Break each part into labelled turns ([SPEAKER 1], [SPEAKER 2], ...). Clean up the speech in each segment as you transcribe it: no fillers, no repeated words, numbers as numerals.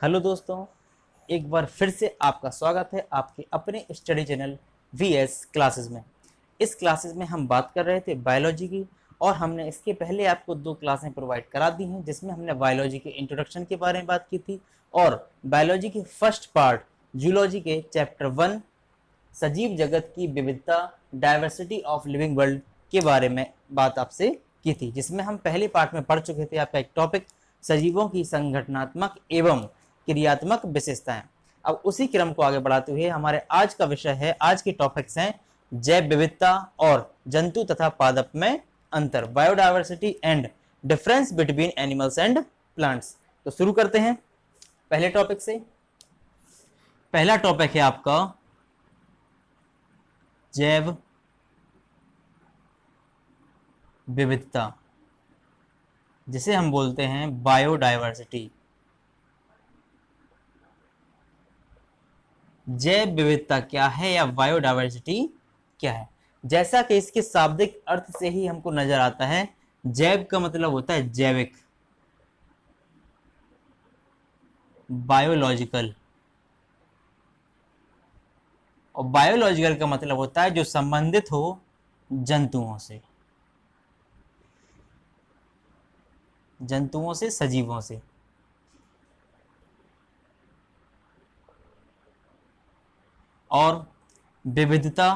[SPEAKER 1] Hello दोस्तों, एक बार फिर से आपका स्वागत है आपके अपने स्टडी चैनल वीएस क्लासेस में। इस क्लासेस में हम बात कर रहे थे बायोलॉजी की और हमने इसके पहले आपको 2 क्लासें प्रोवाइड करा दी हैं, जिसमें हमने बायोलॉजी के इंट्रोडक्शन के बारे में बात की थी और बायोलॉजी की फर्स्ट पार्ट जूलॉजी के चैप्टर 1 सजीव जगत की विविधता डाइवर्सिटी ऑफ लिविंग वर्ल्ड के बारे में बात आपसे की थी, जिसमें हम पहले पार्ट में पढ़ चुके थे आपका एक टॉपिक सजीवों की संगठनात्मक एवं क्रियात्मक विशेषताएं। अब उसी क्रम को आगे बढ़ाते हुए हमारे आज का विषय है, आज के टॉपिक्स हैं जैव विविधता और जंतु तथा पादप में अंतर, biodiversity and difference between animals and plants. तो शुरू करते हैं पहले टॉपिक से। पहला टॉपिक है आपका जैव विविधता, जिसे हम बोलते हैं बायोडाइवर्सिटी। जैव विविधता क्या है या बायोडाइवर्सिटी क्या है? जैसा कि इसके शाब्दिक अर्थ से ही हमको नजर आता है, जैव का मतलब होता है जैविक, बायोलॉजिकल, और बायोलॉजिकल का मतलब होता है जो संबंधित हो जंतुओं से, सजीवों से। और विविधता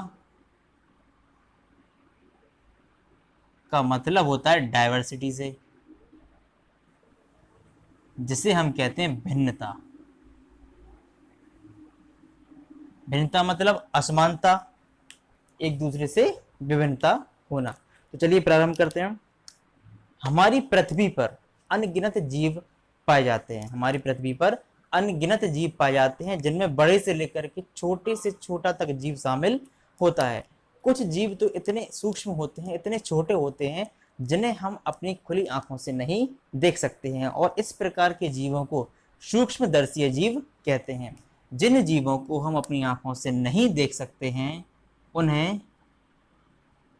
[SPEAKER 1] का मतलब होता है डाइवर्सिटी से, जिसे हम कहते हैं भिन्नता। भिन्नता मतलब असमानता, एक दूसरे से विभिन्नता होना। तो चलिए प्रारंभ करते हैं। हमारी पृथ्वी पर अनगिनत जीव पाए जाते हैं। हमारी पृथ्वी पर अनगिनत जीव पाए जाते हैं, जिनमें बड़े से लेकर के छोटे से छोटा तक जीव शामिल होता है। कुछ जीव तो इतने सूक्ष्म होते हैं, इतने छोटे होते हैं, जिन्हें हम अपनी खुली आंखों से नहीं देख सकते हैं, और इस प्रकार के जीवों को सूक्ष्मदर्शीय जीव कहते हैं। जिन जीवों को हम अपनी आंखों से नहीं देख सकते हैं उन्हें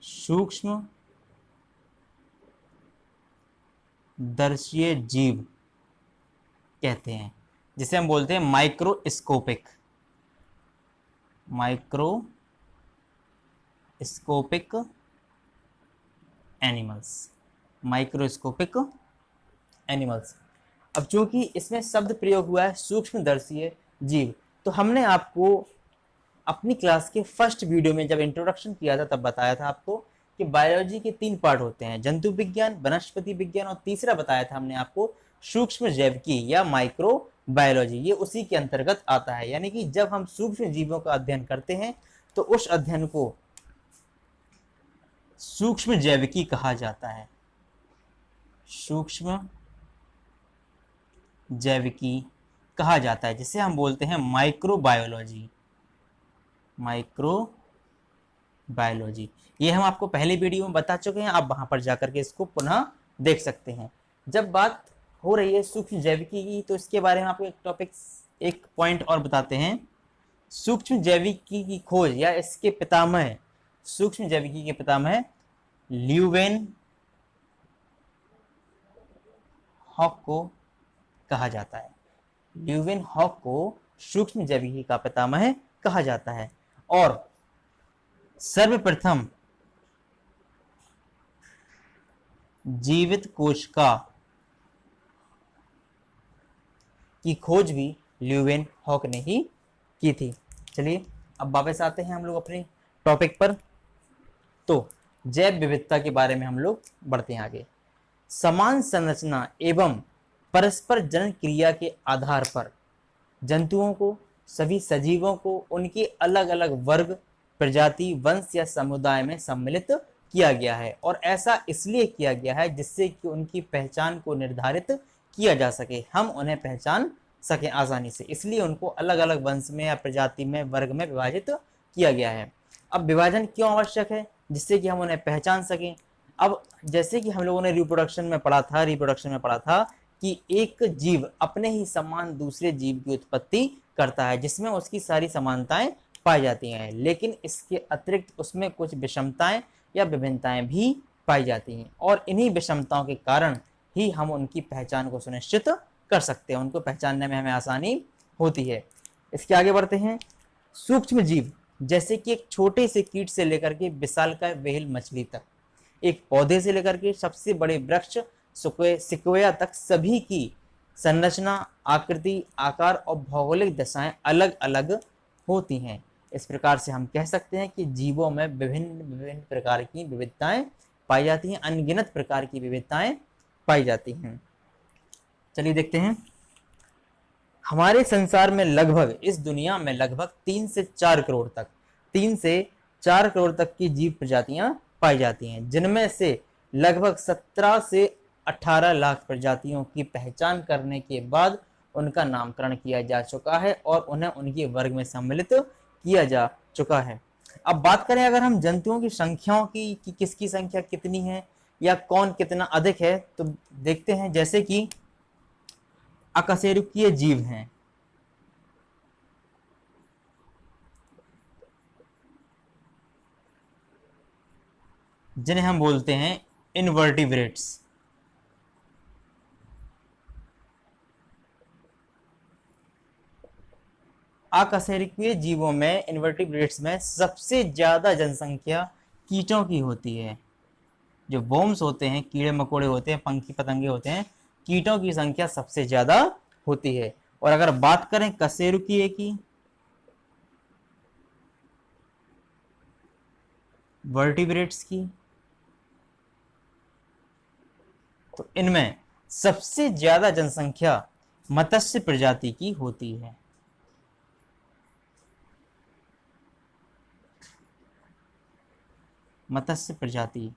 [SPEAKER 1] सूक्ष्मदर्शीय जीव कहते हैं, जिसे हम बोलते हैं माइक्रोस्कोपिक एनिमल्स। Microscopic animals. अब चूंकि इसमें शब्द प्रयोग हुआ है सूक्ष्मदर्शीय जीव, तो हमने आपको अपनी क्लास के फर्स्ट वीडियो में जब इंट्रोडक्शन किया था तब बताया था आपको कि बायोलॉजी के 3 पार्ट होते हैं, जंतु विज्ञान, वनस्पति विज्ञान, और तीसरा बताया था हमने आपको सूक्ष्म जैविकी या माइक्रो बायोलॉजी। ये उसी के अंतर्गत आता है, यानी कि जब हम सूक्ष्म जीवों का अध्ययन करते हैं तो उस अध्ययन को सूक्ष्म जैविकी कहा जाता है। सूक्ष्म जैविकी कहा जाता है, जिसे हम बोलते हैं माइक्रोबायोलॉजी। ये हम आपको पहले वीडियो में बता चुके हैं, आप वहां पर जाकर के इसको पुनः देख सकते हैं। जब बात हो रही है सूक्ष्म जैविकी की, तो इसके बारे में आपको एक पॉइंट और बताते हैं। सूक्ष्म जैविकी की खोज या इसके पितामह, सूक्ष्म जैविकी के पितामह ल्यूवेन हॉक को कहा जाता है। ल्यूवेन हॉक को सूक्ष्म जैविकी का पितामह कहा जाता है, और सर्वप्रथम जीवित कोशिका की खोज भी ल्यूवेन हॉक ने ही की थी। चलिए अब वापस आते हैं हम लोग अपने टॉपिक पर। तो जैव विविधता के बारे में हम लोग बढ़ते हैं आगे। समान संरचना एवं परस्पर जनन क्रिया के आधार पर जंतुओं को, सभी सजीवों को उनके अलग अलग वर्ग, प्रजाति, वंश या समुदाय में सम्मिलित किया गया है, और ऐसा इसलिए किया गया है जिससे कि उनकी पहचान को निर्धारित किया जा सके, हम उन्हें पहचान सकें आसानी से, इसलिए उनको अलग अलग वंश में या प्रजाति में, वर्ग में विभाजित किया गया है। अब विभाजन क्यों आवश्यक है? जिससे कि हम उन्हें पहचान सकें। अब जैसे कि हम लोगों ने रिप्रोडक्शन में पढ़ा था कि एक जीव अपने ही समान दूसरे जीव की उत्पत्ति करता है, जिसमें उसकी सारी समानताएं पाई जाती हैं, लेकिन इसके अतिरिक्त उसमें कुछ विषमताएं या विभिन्नताएं भी पाई जाती हैं, और इन्हीं विषमताओं के कारण ही हम उनकी पहचान को सुनिश्चित कर सकते हैं, उनको पहचानने में हमें आसानी होती है। इसके आगे बढ़ते हैं। सूक्ष्म जीव जैसे कि एक छोटे से कीट से लेकर के विशालकाय व्हेल मछली तक, एक पौधे से लेकर के सबसे बड़े वृक्ष सिक्वेया तक, सभी की संरचना, आकृति, आकार और भौगोलिक दशाएं अलग अलग होती हैं। इस प्रकार से हम कह सकते हैं कि जीवों में विभिन्न विभिन्न प्रकार की विविधताएं पाई जाती हैं, अनगिनत प्रकार की विविधताएं पाई जाती हैं। चलिए देखते हैं। हमारे संसार में लगभग, इस दुनिया में लगभग 3 से 4 करोड़ तक, 3 से 4 करोड़ तक की जीव प्रजातियां पाई जाती हैं, जिनमें से लगभग 17 से 18 लाख प्रजातियों की पहचान करने के बाद उनका नामकरण किया जा चुका है और उन्हें उनके वर्ग में सम्मिलित किया जा चुका है। अब बात करें अगर हम जंतुओं की संख्याओं की कि किसकी संख्या कितनी है या कौन कितना अधिक है, तो देखते हैं। जैसे कि अकशेरुकीय जीव हैं, जिन्हें हम बोलते हैं इनवर्टिब्रेट्स। अकशेरुकीय जीवों में, इनवर्टिब्रेट्स में सबसे ज्यादा जनसंख्या कीटों की होती है। जो वोम्स होते हैं, कीड़े मकोड़े होते हैं, पंखी पतंगे होते हैं, कीटों की संख्या सबसे ज्यादा होती है। और अगर बात करें कशेरुकीय की, वर्टिब्रेट्स की, तो इनमें सबसे ज्यादा जनसंख्या मत्स्य प्रजाति की होती है। मत्स्य प्रजाति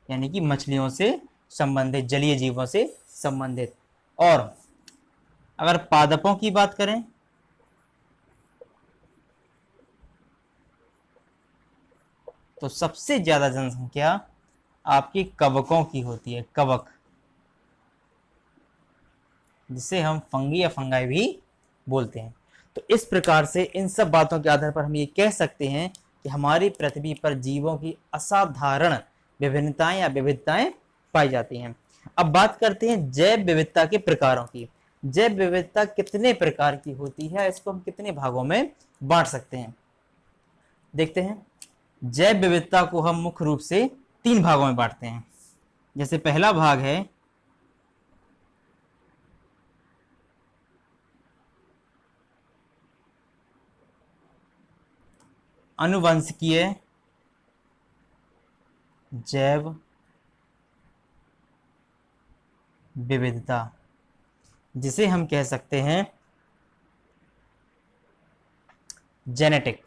[SPEAKER 1] यानी कि मछलियों से संबंधित, जलीय जीवों से संबंधित। और अगर पादपों की बात करें, तो सबसे ज्यादा जनसंख्या आपकी कवकों की होती है। कवक, जिसे हम फंगी या फंगाई भी बोलते हैं। तो इस प्रकार से इन सब बातों के आधार पर हम ये कह सकते हैं कि हमारी पृथ्वी पर जीवों की असाधारण विभिन्नताएं या विविधताएं पाई जाती हैं। अब बात करते हैं जैव विविधता के प्रकारों की। जैव विविधता कितने प्रकार की होती है, इसको हम कितने भागों में बांट सकते हैं, देखते हैं। जैव विविधता को हम मुख्य रूप से 3 भागों में बांटते हैं। जैसे पहला भाग है आनुवंशिकीय जैव विविधता, जिसे हम कह सकते हैं जेनेटिक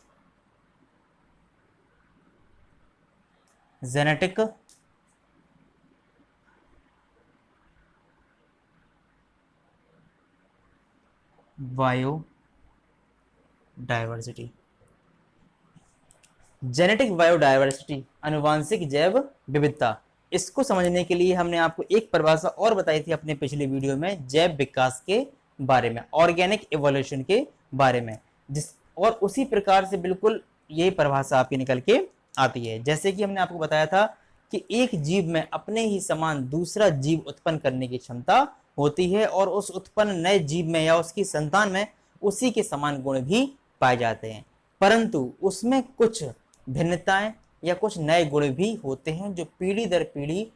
[SPEAKER 1] बायोडायवर्सिटी। जेनेटिक बायोडायवर्सिटी, आनुवांशिक जैव विविधता, इसको समझने के लिए हमने आपको एक परिभाषा और बताई थी अपने पिछले वीडियो में, जैव विकास के बारे में, ऑर्गेनिक इवोल्यूशन के बारे में, और उसी प्रकार से बिल्कुल यही परिभाषा आपकी निकल के आती है। जैसे कि हमने आपको बताया था कि एक जीव में अपने ही समान दूसरा जीव उत्पन्न करने की क्षमता होती है और उस उत्पन्न नए जीव में या उसकी संतान में उसी के समान गुण भी पाए जाते हैं, परंतु उसमें कुछ भिन्नताएं या कुछ नए गुण भी होते हैं जो पीढ़ी दर पीढ़ी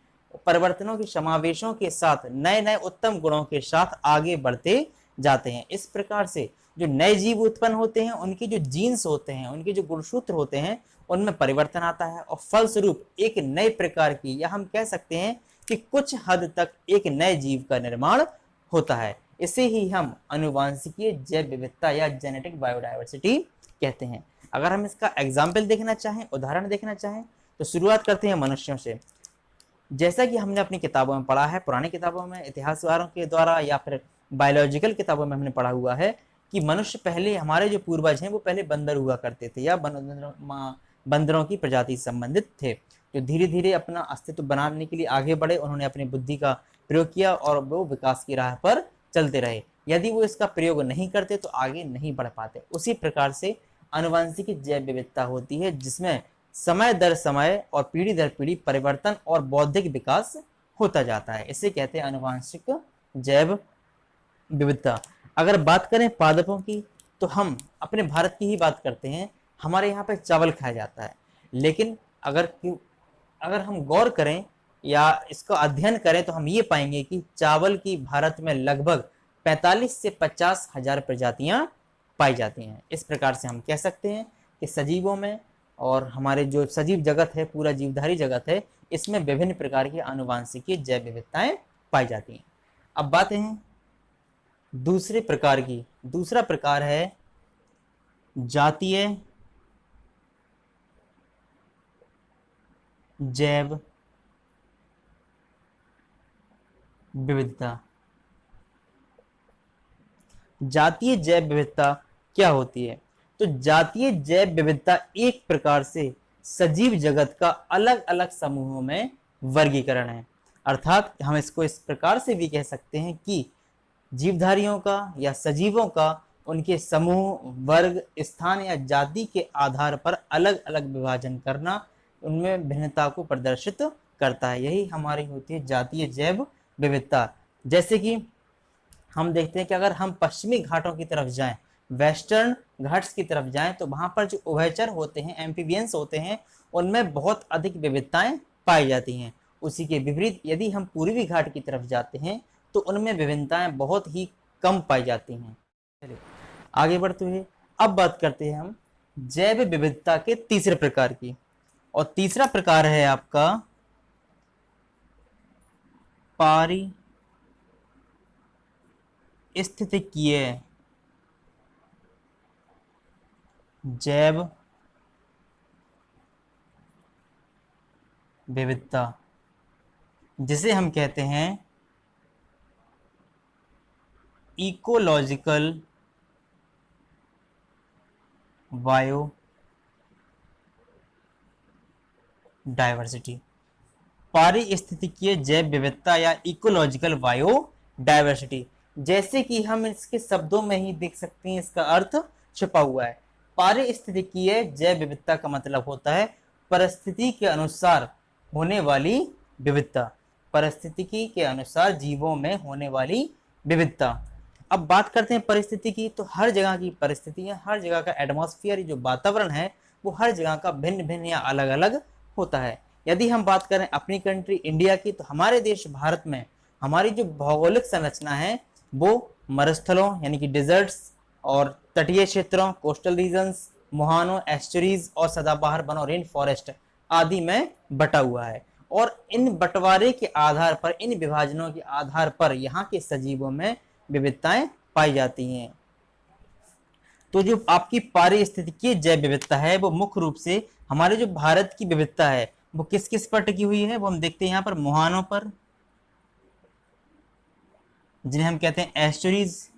[SPEAKER 1] परिवर्तनों के समावेशों के साथ नए नए उत्तम गुणों के साथ आगे बढ़ते जाते हैं। इस प्रकार से जो नए जीव उत्पन्न होते हैं, उनके जो जीन्स होते हैं, उनके जो गुणसूत्र होते हैं, उनमें परिवर्तन आता है और फलस्वरूप एक नए प्रकार की, या हम कह सकते हैं कि कुछ हद तक एक नए जीव का निर्माण होता है। इसे ही हम आनुवांशिकीय जैव विविधता या जेनेटिक बायोडायवर्सिटी कहते हैं। अगर हम इसका एग्जाम्पल देखना चाहें, उदाहरण देखना चाहें, तो शुरुआत करते हैं मनुष्यों से। जैसा कि हमने अपनी किताबों में पढ़ा है, पुरानी किताबों में, इतिहासकारों के द्वारा या फिर बायोलॉजिकल किताबों में हमने पढ़ा हुआ है कि मनुष्य पहले, हमारे जो पूर्वज हैं वो पहले बंदर हुआ करते थे या बंदरों की प्रजाति से संबंधित थे, जो धीरे धीरे अपना अस्तित्व बनाने के लिए आगे बढ़े। उन्होंने अपनी बुद्धि का प्रयोग किया और वो विकास की राह पर चलते रहे। यदि वो इसका प्रयोग नहीं करते तो आगे नहीं बढ़ पाते। उसी प्रकार से आनुवंशिक जैव विविधता होती है, जिसमें समय दर समय और पीढ़ी दर पीढ़ी परिवर्तन और बौद्धिक विकास होता जाता है। इसे कहते हैं आनुवंशिक जैव विविधता। अगर बात करें पादपों की तो हम अपने भारत की ही बात करते हैं। हमारे यहाँ पे चावल खाया जाता है, लेकिन अगर हम गौर करें या इसका अध्ययन करें तो हम ये पाएंगे कि चावल की भारत में लगभग 45 से 50 हजार प्रजातियां पाई जाती हैं। इस प्रकार से हम कह सकते हैं कि सजीवों में और हमारे जो सजीव जगत है, पूरा जीवधारी जगत है, इसमें विभिन्न प्रकार की आनुवांशिकीय जैव विविधताएं पाई जाती हैं। अब बात है दूसरे प्रकार की। दूसरा प्रकार है जातीय जैव विविधता। जातीय जैव विविधता क्या होती है? तो जातीय जैव विविधता एक प्रकार से सजीव जगत का अलग अलग समूहों में वर्गीकरण है। अर्थात हम इसको इस प्रकार से भी कह सकते हैं कि जीवधारियों का या सजीवों का उनके समूह, वर्ग, स्थान या जाति के आधार पर अलग अलग विभाजन करना उनमें भिन्नता को प्रदर्शित करता है। यही हमारी होती है जातीय जैव विविधता। जैसे कि हम देखते हैं कि अगर हम पश्चिमी घाटों की तरफ जाएं, वेस्टर्न घाट्स की तरफ जाएं, तो वहां पर जो उभयचर होते हैं, एम्फीबियंस होते हैं, उनमें बहुत अधिक विविधताएं पाई जाती हैं। उसी के विपरीत यदि हम पूर्वी घाट की तरफ जाते हैं तो उनमें विभिन्नताएं बहुत ही कम पाई जाती हैं। चलिए आगे बढ़ते हुए अब बात करते हैं हम जैव विविधता के तीसरे प्रकार की। और तीसरा प्रकार है आपका पारिस्थितिकीय जैव विविधता, जिसे हम कहते हैं इकोलॉजिकल बायो डायवर्सिटी। पारिस्थितिकीय जैव विविधता या इकोलॉजिकल बायो डायवर्सिटी, जैसे कि हम इसके शब्दों में ही देख सकते हैं, इसका अर्थ छुपा हुआ है। पारिस्थितिकीय जैव विविधता का मतलब होता है परिस्थिति के अनुसार होने वाली विविधता। परिस्थिति के अनुसार जीवों में होने वाली विविधता। अब बात करते हैं परिस्थिति की, तो हर जगह की परिस्थितियां, हर जगह का एटमॉस्फेयर, जो वातावरण है, वो हर जगह का भिन्न भिन्न या अलग अलग होता है। यदि हम बात करें अपनी कंट्री इंडिया की, तो हमारे देश भारत में हमारी जो भौगोलिक संरचना है वो मरुस्थलों यानी कि डिजर्ट्स और तटीय क्षेत्रों, कोस्टल रीजन्स, मुहानों, एस्चुरीज और सदाबहार वनों, रेन फॉरेस्ट आदि में बटा हुआ है। और इन बंटवारे के आधार पर, इन विभाजनों के आधार पर यहाँ के सजीवों में विविधताएं पाई जाती हैं। तो जो आपकी पारिस्थितिकीय जैव विविधता है वो मुख्य रूप से हमारे जो भारत की विविधता है वो किस किस पर टिकी हुई है, वो हम देखते हैं यहाँ पर मुहानों पर, जिन्हें हम कहते हैं एस्चुरीज,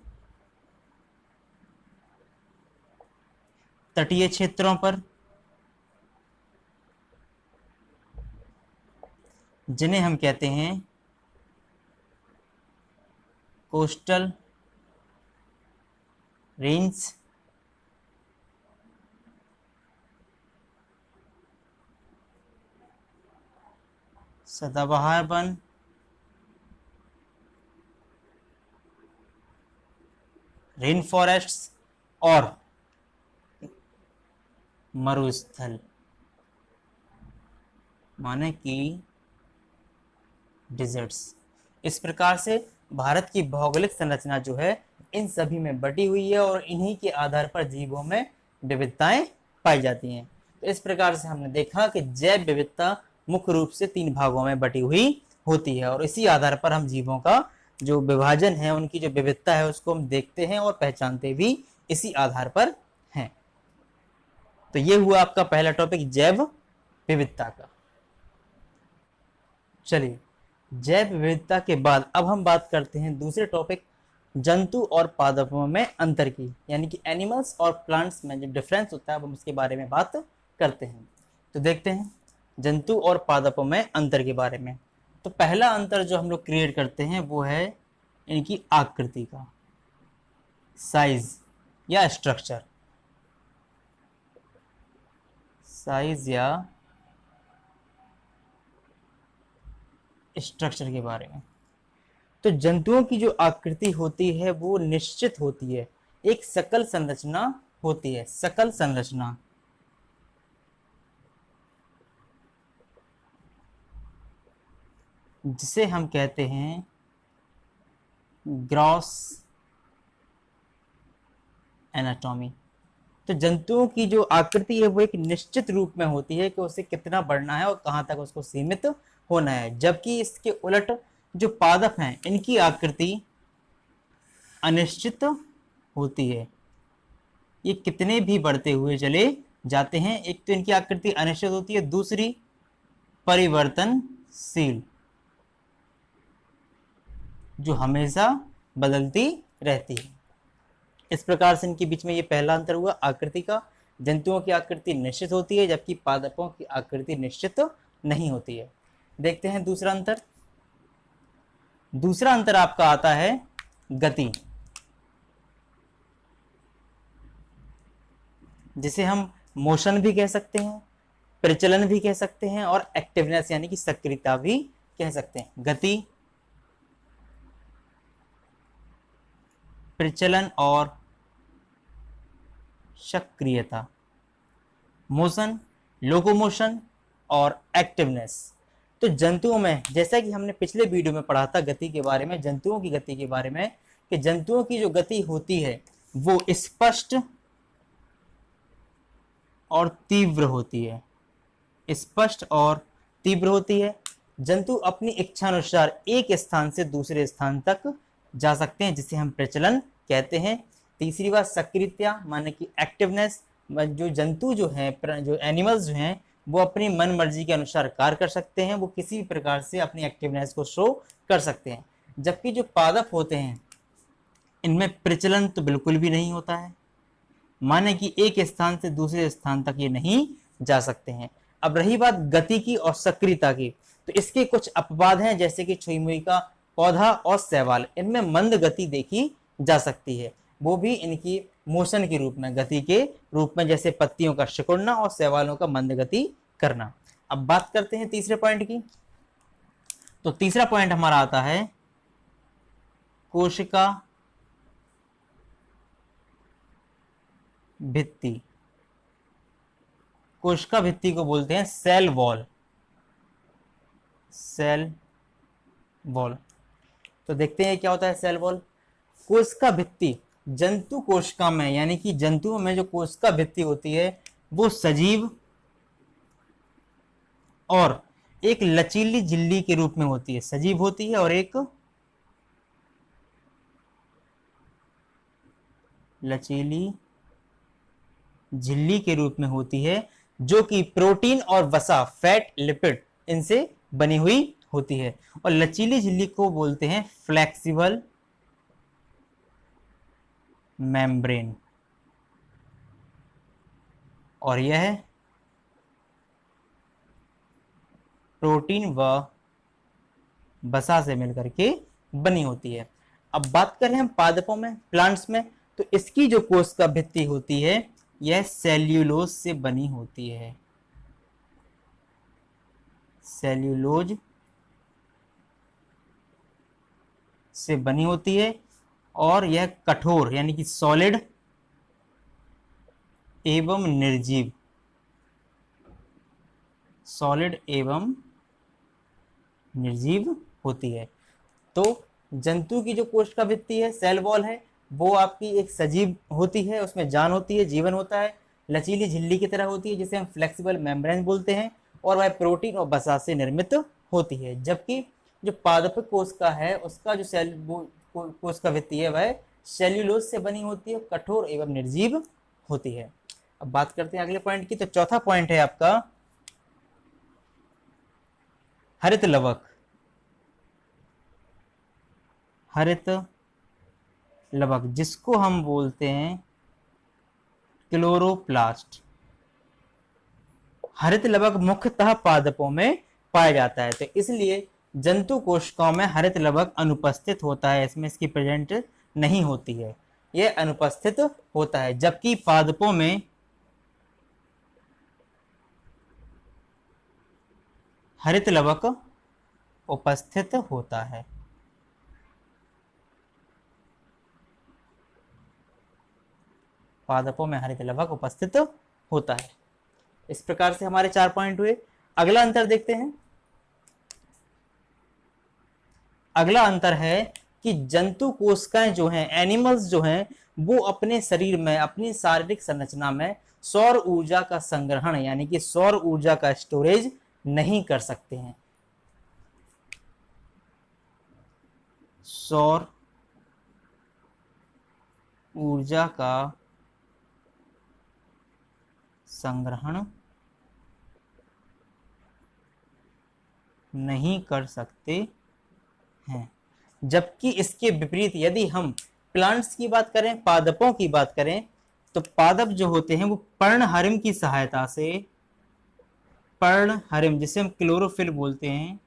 [SPEAKER 1] तटीय क्षेत्रों पर, जिन्हें हम कहते हैं कोस्टल रेंज, सदाबहार वन, रेन फॉरेस्ट्स और मरुस्थल, माने कि डिजर्ट्स। इस प्रकार से भारत की भौगोलिक संरचना जो है इन सभी में बटी हुई है और इन्हीं के आधार पर जीवों में विविधताएं पाई जाती हैं। तो इस प्रकार से हमने देखा कि जैव विविधता मुख्य रूप से 3 भागों में बटी हुई होती है और इसी आधार पर हम जीवों का जो विभाजन है, उनकी जो विविधता है, उसको हम देखते हैं और पहचानते भी इसी आधार पर हैं। तो ये हुआ आपका पहला टॉपिक जैव विविधता का। चलिए जैव विविधता के बाद अब हम बात करते हैं दूसरे टॉपिक जंतु और पादपों में अंतर की, यानी कि एनिमल्स और प्लांट्स में जो डिफरेंस होता है हम उसके बारे में बात करते हैं। तो देखते हैं जंतु और पादपों में अंतर के बारे में। तो पहला अंतर जो हम लोग क्रिएट करते हैं वो है इनकी आकृति का, साइज या स्ट्रक्चर, साइज या स्ट्रक्चर के बारे में। तो जंतुओं की जो आकृति होती है वो निश्चित होती है, एक सकल संरचना होती है, सकल संरचना। जिसे हम कहते हैं ग्रॉस एनाटॉमी। तो जंतुओं की जो आकृति है वो एक निश्चित रूप में होती है कि उसे कितना बढ़ना है और कहाँ तक उसको सीमित होना है, जबकि इसके उलट जो पादप हैं इनकी आकृति अनिश्चित होती है, ये कितने भी बढ़ते हुए चले जाते हैं। एक तो इनकी आकृति अनिश्चित होती है, दूसरी परिवर्तनशील, जो हमेशा बदलती रहती है। इस प्रकार से इनके बीच में ये पहला अंतर हुआ आकृति का। जंतुओं की आकृति निश्चित होती है जबकि पादपों की आकृति निश्चित नहीं होती है। देखते हैं दूसरा अंतर। दूसरा अंतर आपका आता है गति, जिसे हम मोशन भी कह सकते हैं, प्रचलन भी कह सकते हैं और एक्टिवनेस यानी कि सक्रियता भी कह सकते हैं। गति, प्रचलन और सक्रियता, मोशन, लोकोमोशन और एक्टिवनेस। तो जंतुओं में, जैसा कि हमने पिछले वीडियो में पढ़ा था गति के बारे में, जंतुओं की गति के बारे में, कि जंतुओं की जो गति होती है वो स्पष्ट और तीव्र होती है, स्पष्ट और तीव्र होती है। जंतु अपनी इच्छानुसार एक स्थान से दूसरे स्थान तक जा सकते हैं, जिसे हम प्रचलन कहते हैं। तीसरी बात सक्रियता माने कि एक्टिवनेस, जो जंतु जो हैं, जो एनिमल्स जो हैं, वो अपनी मन मर्जी के अनुसार कार्य कर सकते हैं, वो किसी भी प्रकार से अपनी एक्टिवनेस को शो कर सकते हैं। जबकि जो पादप होते हैं इनमें प्रचलन तो बिल्कुल भी नहीं होता है, माने कि एक स्थान से दूसरे स्थान तक ये नहीं जा सकते हैं। अब रही बात गति की और सक्रियता की, तो इसके कुछ अपवाद हैं, जैसे कि छुई मुई का पौधा और शैवाल, इनमें मंद गति देखी जा सकती है, वो भी इनकी मोशन के रूप में, गति के रूप में, जैसे पत्तियों का सिकुड़ना और शैवालों का मंद गति करना। अब बात करते हैं तीसरे पॉइंट की। तो तीसरा पॉइंट हमारा आता है कोशिका भित्ति। कोशिका भित्ति को बोलते हैं सेल वॉल, सेल वॉल। तो देखते हैं क्या होता है सेल वॉल। कोशिका भित्ति जंतु कोशिका में, यानी कि जंतुओं में जो कोशिका भित्ति होती है वो सजीव और एक लचीली झिल्ली के रूप में होती है, सजीव होती है और एक लचीली झिल्ली के रूप में होती है, जो कि प्रोटीन और वसा, फैट, लिपिड, इनसे बनी हुई होती है। और लचीली झिल्ली को बोलते हैं फ्लेक्सिबल मेम्ब्रेन, और यह प्रोटीन व वसा से मिलकर के बनी होती है। अब बात करें हम पादपों में, प्लांट्स में, तो इसकी जो कोशिका भित्ति होती है यह सेल्यूलोज से बनी होती है, सेल्यूलोज से बनी होती है, और यह कठोर यानी कि सॉलिड एवं निर्जीव, सॉलिड एवं निर्जीव होती है। तो जंतु की जो कोशिका भित्ति है, सेल वॉल है, वो आपकी एक सजीव होती है, उसमें जान होती है, जीवन होता है, लचीली झिल्ली की तरह होती है, जिसे हम फ्लेक्सिबल मेम्ब्रेन बोलते हैं, और वह प्रोटीन और वसा से निर्मित होती है। जबकि जो पादप कोशिका है उसका जो सेल कोशिका भित्ति है वह सेल्यूलोज से बनी होती है, कठोर एवं निर्जीव होती है। अब बात करते हैं अगले पॉइंट की। तो चौथा पॉइंट है आपका हरित लवक। हरित लवक जिसको हम बोलते हैं क्लोरोप्लास्ट। हरित लवक मुख्यतः पादपों में पाया जाता है, तो इसलिए जंतु कोशिकाओं में हरित लवक अनुपस्थित होता है, इसमें इसकी प्रेजेंट नहीं होती है, यह अनुपस्थित होता है। जबकि पादपों में हरित लवक उपस्थित होता है। पादपों में हरित लवक उपस्थित होता है। इस प्रकार से हमारे 4 पॉइंट हुए। अगला अंतर देखते हैं। अगला अंतर है कि जंतु कोशिकाएं जो हैं, एनिमल्स जो हैं, वो अपने शरीर में, अपनी शारीरिक संरचना में सौर ऊर्जा का संग्रहण यानी कि सौर ऊर्जा का स्टोरेज नहीं कर सकते हैं। सौर ऊर्जा का संग्रहण नहीं कर सकते हैं। जबकि इसके विपरीत यदि हम प्लांट्स की बात करें, पादपों की बात करें, तो पादप जो होते हैं वो पर्णहरिम की सहायता से, पर्णहरिम जिसे हम क्लोरोफिल बोलते हैं,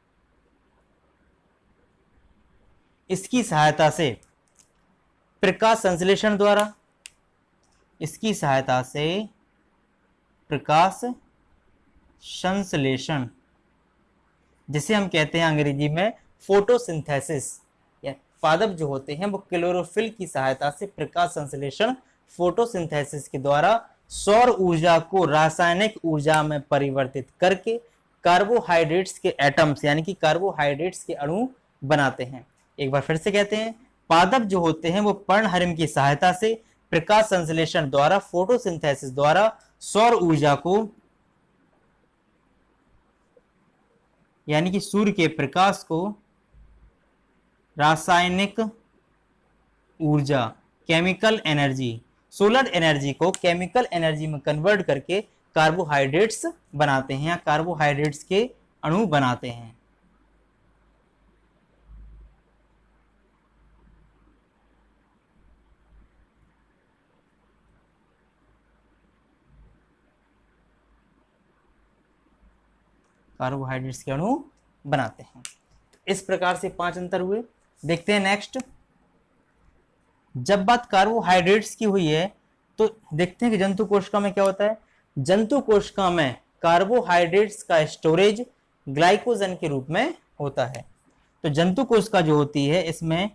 [SPEAKER 1] इसकी सहायता से प्रकाश संश्लेषण द्वारा, इसकी सहायता से प्रकाश संश्लेषण जिसे हम कहते हैं अंग्रेजी में फोटोसिंथेसिस, या पादप जो होते हैं वो क्लोरोफिल की सहायता से प्रकाश संश्लेषण, फोटोसिंथेसिस के द्वारा सौर ऊर्जा को रासायनिक ऊर्जा में परिवर्तित करके कार्बोहाइड्रेट्स के एटम्स यानी कि कार्बोहाइड्रेट्स के अणु बनाते हैं। एक बार फिर से कहते हैं, पादप जो होते हैं वो पर्णहरिम की सहायता से प्रकाश संश्लेषण द्वारा, फोटोसिंथेसिस द्वारा सौर ऊर्जा को यानी कि सूर्य के प्रकाश को रासायनिक ऊर्जा, केमिकल एनर्जी, सोलर एनर्जी को केमिकल एनर्जी में कन्वर्ट करके कार्बोहाइड्रेट्स बनाते हैं या कार्बोहाइड्रेट्स के अणु बनाते हैं। कार्बोहाइड्रेट्स के अणु बनाते हैं। इस प्रकार से 5 अंतर हुए। देखते हैं नेक्स्ट। जब बात कार्बोहाइड्रेट्स की हुई है तो देखते हैं कि जंतु कोशिका में क्या होता है। जंतु कोशिका में कार्बोहाइड्रेट्स का स्टोरेज ग्लाइकोजन के रूप में होता है। तो जंतु कोशिका जो होती है इसमें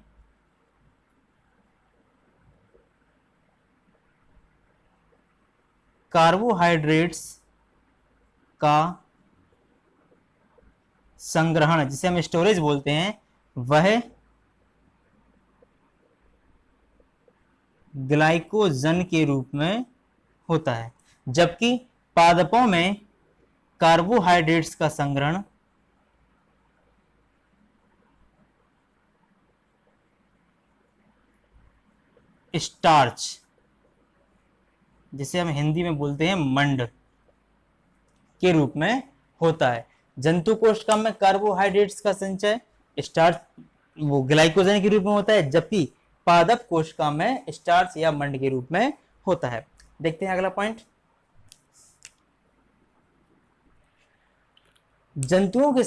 [SPEAKER 1] कार्बोहाइड्रेट्स का संग्रहण जिसे हम स्टोरेज बोलते हैं वह ग्लाइकोजन के रूप में होता है, जबकि पादपों में कार्बोहाइड्रेट्स का संग्रहण स्टार्च जिसे हम हिंदी में बोलते हैं मंड के रूप में होता है। जंतु कोशिका में कार्बोहाइड्रेट्स का संचय स्टार्च वो ग्लाइकोजन के रूप में होता है, जबकि पादप कोशिका में स्टार्च या मंड के रूप में होता है। देखते हैं अगला पॉइंट। जंतुओं के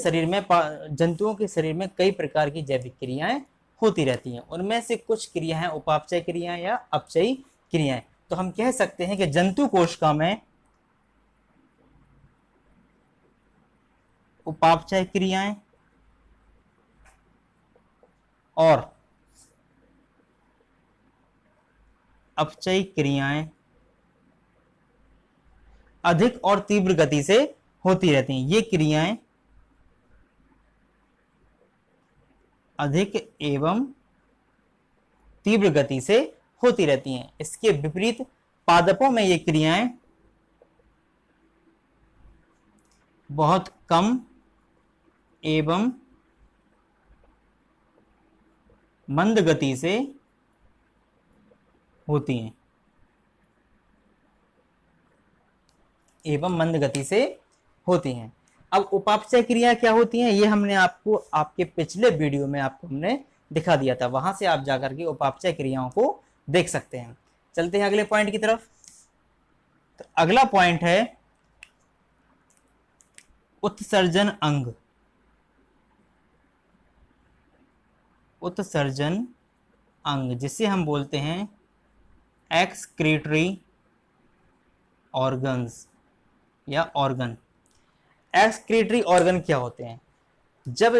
[SPEAKER 1] शरीर में कई प्रकार की जैविक क्रियाएं होती रहती हैं। उनमें से कुछ क्रियाएं उपापचय क्रियाएं या अपचयी क्रियाएं। तो हम कह सकते हैं कि जंतु कोशिका में उपापचय क्रियाएं और अपचयी क्रियाएं अधिक और तीव्र गति से होती रहती हैं। ये क्रियाएं अधिक एवं तीव्र गति से होती रहती हैं। इसके विपरीत पादपों में ये क्रियाएं बहुत कम एवं मंद गति से होती हैं अब उपापचय क्रिया क्या होती हैं ये हमने आपको आपके पिछले वीडियो में आपको हमने दिखा दिया था, वहां से आप जाकर के उपापचय क्रियाओं को देख सकते हैं। चलते हैं अगले पॉइंट की तरफ। तो अगला पॉइंट है उत्सर्जन अंग। उत्सर्जन अंग जिसे हम बोलते हैं एक्सक्रीटरी ऑर्गन्स या ऑर्गन। एक्सक्रीटरी ऑर्गन क्या होते हैं? जब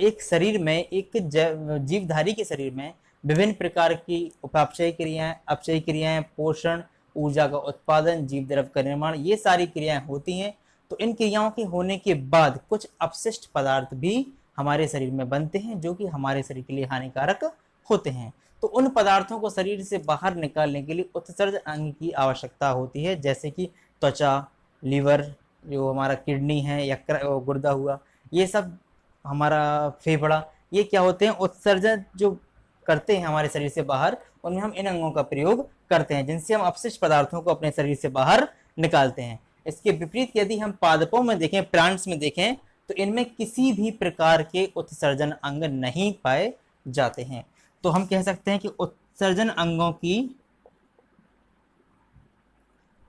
[SPEAKER 1] एक शरीर में, एक जीवधारी के शरीर में विभिन्न प्रकार की उपापचय क्रियाएं, अपचयी क्रियाएं, पोषण ऊर्जा का उत्पादन, जीव द्रव का निर्माण, ये सारी क्रियाएं होती हैं। तो इन क्रियाओं के होने के बाद कुछ अपशिष्ट पदार्थ भी हमारे शरीर में बनते हैं जो कि हमारे शरीर के लिए हानिकारक होते हैं। तो उन पदार्थों को शरीर से बाहर निकालने के लिए उत्सर्जन अंग की आवश्यकता होती है, जैसे कि त्वचा, लीवर, जो हमारा किडनी है या गुर्दा हुआ, ये सब, हमारा फेफड़ा, ये क्या होते हैं, उत्सर्जन जो करते हैं हमारे शरीर से बाहर, उनमें हम इन अंगों का प्रयोग करते हैं जिनसे हम अपशिष्ट पदार्थों को अपने शरीर से बाहर निकालते हैं। इसके विपरीत यदि हम पादपों में देखें, प्लांट्स में देखें, तो इनमें किसी भी प्रकार के उत्सर्जन अंग नहीं पाए जाते हैं। तो हम कह सकते हैं कि उत्सर्जन अंगों की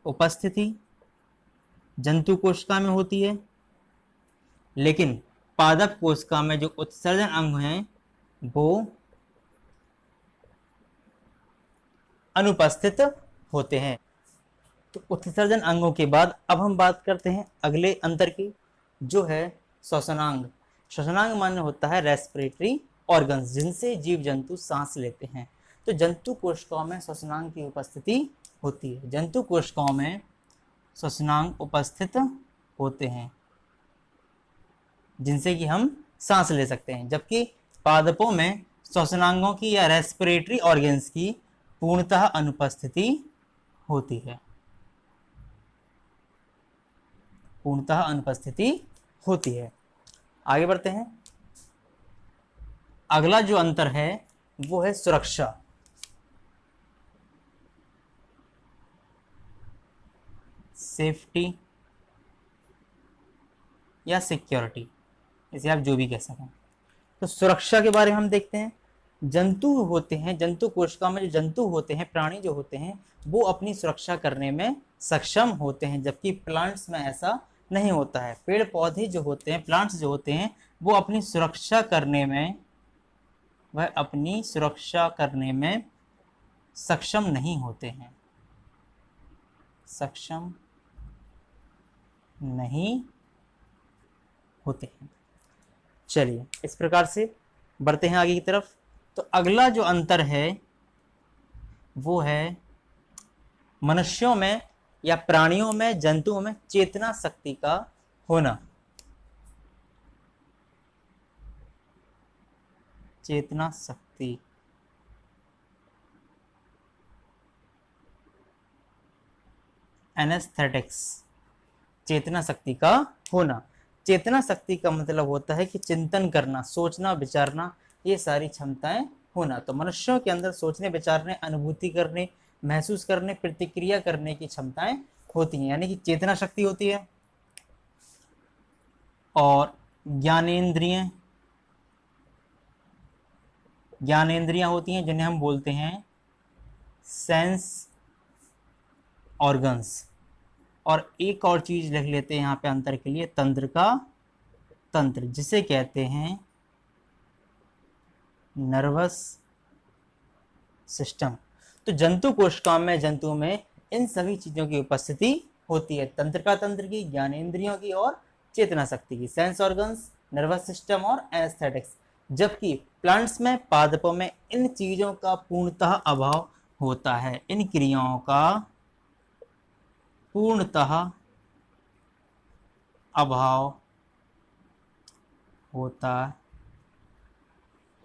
[SPEAKER 1] उपस्थिति जंतु कोशिका में होती है, लेकिन पादप कोशिका में जो उत्सर्जन अंग हैं वो अनुपस्थित होते हैं। तो उत्सर्जन अंगों के बाद अब हम बात करते हैं अगले अंतर की, जो है श्वसनांग। श्वसनांग माने होता है रेस्पिरेटरी ऑर्गन्स, जिनसे जीव जंतु सांस लेते हैं। तो जंतु कोशिकाओं में श्वसनांग की उपस्थिति होती है। जंतु कोशिकाओं में श्वसनांग उपस्थित होते हैं जिनसे कि हम सांस ले सकते हैं, जबकि पादपों में श्वसनांगों की या रेस्पिरेटरी ऑर्गन्स की पूर्णतः अनुपस्थिति होती है। पूर्णतः अनुपस्थिति होती है। आगे बढ़ते हैं। अगला जो अंतर है वो है सुरक्षा। सेफ्टी या सिक्योरिटी, इसे आप जो भी कह सकें। तो सुरक्षा के बारे में हम देखते हैं। जंतु होते हैं, जंतु कोशिका में जो जंतु होते हैं, प्राणी जो होते हैं, वो अपनी सुरक्षा करने में सक्षम होते हैं, जबकि प्लांट्स में ऐसा नहीं होता है। पेड़ पौधे जो होते हैं, प्लांट्स जो होते हैं, वो अपनी सुरक्षा करने में, वह अपनी सुरक्षा करने में सक्षम नहीं होते हैं, सक्षम नहीं होते हैं। चलिए इस प्रकार से बढ़ते हैं आगे की तरफ। तो अगला जो अंतर है वो है मनुष्यों में या प्राणियों में, जंतुओं में चेतना शक्ति का होना। चेतना शक्ति, एनेस्थेटिक्स, चेतना शक्ति का होना। चेतना शक्ति का मतलब होता है कि चिंतन करना, सोचना, विचारना, ये सारी क्षमताएं होना। तो मनुष्यों के अंदर सोचने, विचारने, अनुभूति करने, महसूस करने, प्रतिक्रिया करने की क्षमताएं होती हैं, यानी कि चेतना शक्ति होती है। और ज्ञानेंद्रिय, ज्ञानेंद्रियां होती हैं जिन्हें हम बोलते हैं सेंस ऑर्गन्स। और एक और चीज लिख लेते हैं यहाँ पे अंतर के लिए, तंत्र का तंत्र, जिसे कहते हैं नर्वस सिस्टम। तो जंतु कोशिकाओं में, जंतु में इन सभी चीजों की उपस्थिति होती है, तंत्र का तंत्र की, ज्ञानेंद्रियों की और चेतना शक्ति की, सेंस ऑर्गन्स, नर्वस सिस्टम और एस्थेटिक्स। जबकि प्लांट्स में, पादपों में इन चीजों का पूर्णतः अभाव होता है, इन क्रियाओं का पूर्णतः अभाव होता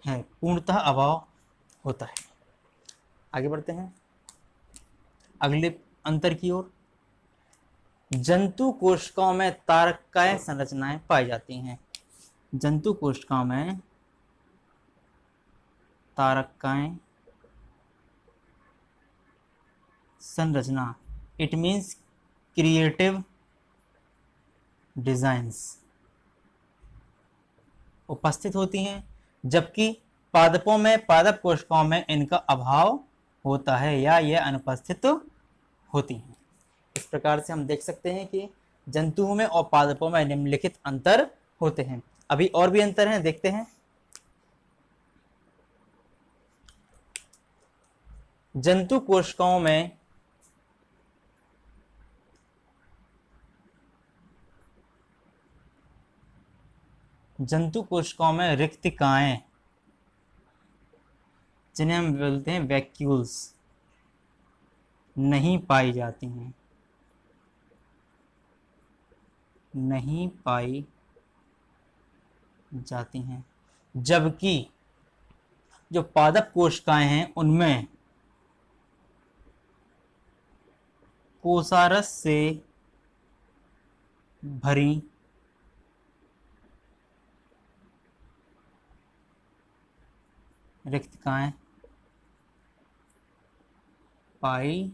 [SPEAKER 1] है, पूर्णतः अभाव होता है। आगे बढ़ते हैं अगले अंतर की ओर। जंतु कोशिकाओं में तारककाय संरचनाएं पाई जाती हैं। जंतु कोशिकाओं में तारककाय संरचना, इट मीन्स क्रिएटिव डिजाइन्स, उपस्थित होती हैं, जबकि पादपों में, पादप कोशिकाओं में इनका अभाव होता है या यह अनुपस्थित होती हैं। इस प्रकार से हम देख सकते हैं कि जंतुओं में और पादपों में निम्नलिखित अंतर होते हैं। अभी और भी अंतर हैं, देखते हैं। जंतु कोशिकाओं में रिक्तिकाएं, जिन्हें हम बोलते हैं वैक्यूल्स, नहीं पाई जाती हैं, नहीं पाई जाती हैं, जबकि जो पादप कोशिकाएं हैं उनमें कोसारस से भरी रिक्तकाएं पाई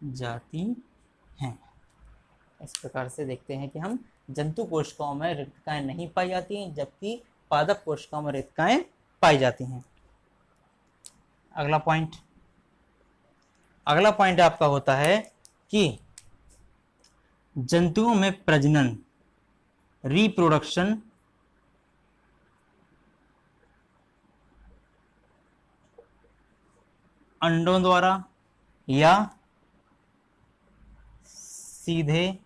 [SPEAKER 1] जाती हैं। इस प्रकार से देखते हैं कि हम जंतु कोशिकाओं में रिक्तकाएं नहीं पाई जाती हैं, जबकि पादप कोशिकाओं में रिक्तकाएं पाई जाती हैं। अगला पॉइंट आपका होता है कि जंतुओं में प्रजनन, रिप्रोडक्शन अंडों द्वारा या सीधे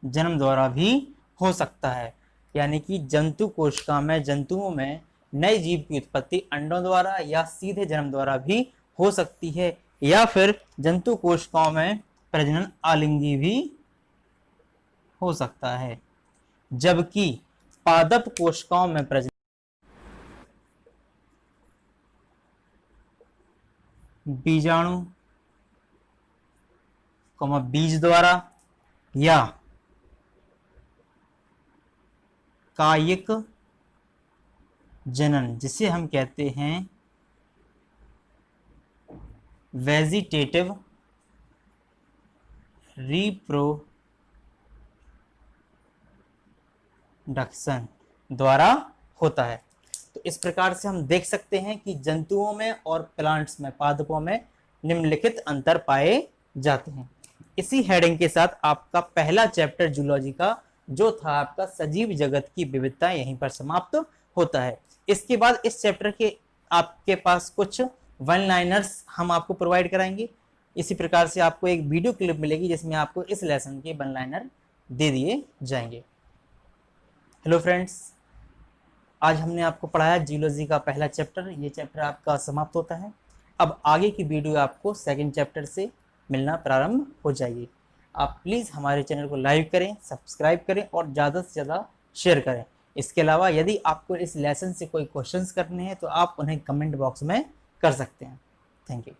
[SPEAKER 1] जन्म द्वारा भी हो सकता है। यानी कि जंतु कोशिका में, जंतुओं में नए जीव की उत्पत्ति अंडों द्वारा या सीधे जन्म द्वारा भी हो सकती है, या फिर जंतु कोशिकाओं में प्रजनन आलिंगी भी हो सकता है, जबकि पादप कोशिकाओं में प्रजनन बीजाणु बीज द्वारा या कायिक जनन, जिसे हम कहते हैं वेजिटेटिव रिप्रोडक्शन द्वारा होता है। तो इस प्रकार से हम देख सकते हैं कि जंतुओं में और प्लांट्स में, पादपों में निम्नलिखित अंतर पाए जाते हैं। इसी हेडिंग के साथ आपका पहला चैप्टर जूलॉजी का जो था आपका सजीव जगत की विविधता यहीं पर समाप्त होता है। इसके बाद इस चैप्टर के आपके पास कुछ वन लाइनर्स हम आपको प्रोवाइड कराएंगे। इसी प्रकार से आपको एक वीडियो क्लिप मिलेगी जिसमें आपको इस लेसन के वन लाइनर दे दिए जाएंगे। हेलो फ्रेंड्स, आज हमने आपको पढ़ाया जियोलॉजी का पहला चैप्टर। ये चैप्टर आपका समाप्त होता है। अब आगे की वीडियो आपको सेकंड चैप्टर से मिलना प्रारंभ हो जाएगी। आप प्लीज़ हमारे चैनल को लाइक करें, सब्सक्राइब करें और ज़्यादा से ज़्यादा शेयर करें। इसके अलावा यदि आपको इस लेसन से कोई क्वेश्चंस करने हैं तो आप उन्हें कमेंट बॉक्स में कर सकते हैं। Thank you.